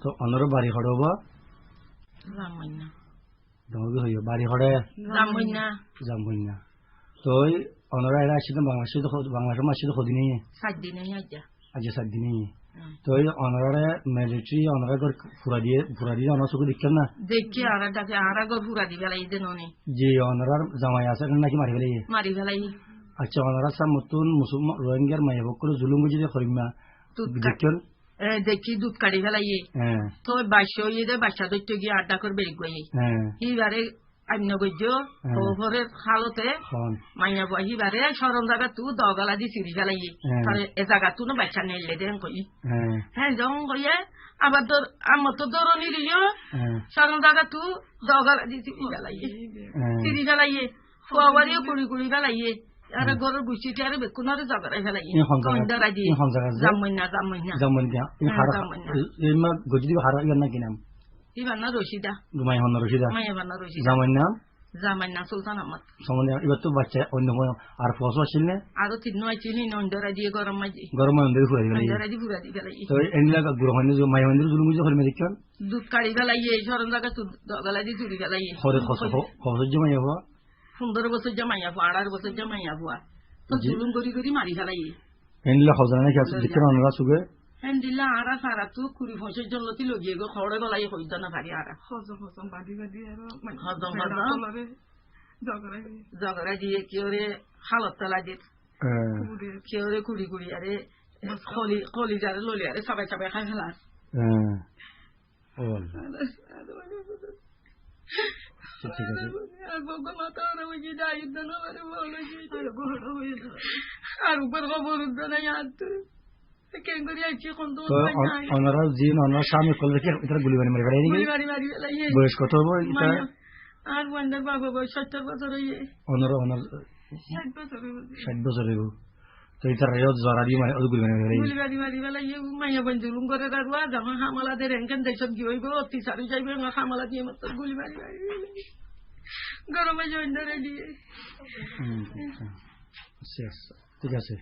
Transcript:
তো অনর বাড়ি হড় বা জামইনা দমগে হইও বাড়ি হড়ে জামইনা তো অনরা এরা আসলে বাংলাদেশের মাসে তো কদিন 7 দিনে আজ্জা আজ 7 দিন তো অনরা মিলিটারি অনরা পুরা দিয়ে অনর চোখে দেখছেন না দেখি আর গর পুরা দি ফেলাই দেন অনে যে অনরার জামাই আছে নাকি মারি ফেলাই আচ্ছা অনরা সব নতুন মুসলমান রোহিঙ্গার মাইয়া বকর জুলুম বুঝি করিমা দেখছেন দেখি দুধ কাটি ফেলাই তো বাসা দে বাসা ধরতে গিয়ে আড্ডা করে বেরিয়ে গই এইবারে অন্য গজ্য ঘরের খালতে মাইয়া বহিবারে সরম জায়গা তু দগলা দি চিড়ি ফেলাই এ জায়গা তু না বাচ্চা নেলে দেন কই হ্যাঁ যখন কইয়ে আবার তোর আমার তো দরনি দিও সরম জায়গা তু দগলা দি চিড়ি ফেলাই ফুয়াবারিও কুড়ি কুড়ি ফেলাই আর গরুর গুছিটি আর বেকুন আর জগড়াই ফেলাই জামাইনা রশিদা জামাইনা সুলতান আহমদ এবার তো বাচ্চা অন্য আর ফসল আসছিল না আরো 3 আইছিনি নন্ডরা দিয়ে গরম দি পুরা দি ফেলাই তো এন্ডিলা গ্রহণ মাই মন্দির জুলুম যে হল মেদিকান দুধ কাড়ি ফেলাই সরম জায়গা দগলা দি চুরি ফেলাই খরচ জমা হওয়া 15 বছর জামাইয়া ফুয়া 18 বছর জামাইয়া ফুয়া তো জুলুম করি মারি ফেলাই এন্ডিলা খজানা নাকি আছে দেখেন অনরা সুগে এন্ডিলা আরা সারা তু কুড়ি ফসল জলতি লগিয়ে গো খড়ে গলাই হইদ না পারি আরা হজম বাদি জগড়া দিয়ে কি ওরে হালত তলা দিয়ে কি ওরে কুড়ি আরে খলি যারে ললি আরে সবাই খাই ফেলা ঠিক আছে আর উপর খবর না ওনারা যে ওনার সামনে করলে কি এটা গুলি মারি বয়স কত হবো এটা আর বন্ডার বাবা বয়স 70 বছর হয়ে ওনার 60 বছর হইব তো এটা রেয়ত জরা দি গুলি মারি মাইয়া বন্ধুলুম করে রাখবা জামা হামালা দে রেঙ্কেন দেশত কি হইব অতি সারি যাইবে হামালা দিয়ে মত গুলি মারি গরমে জয়েন ধরে দিয়ে ঠিক আছে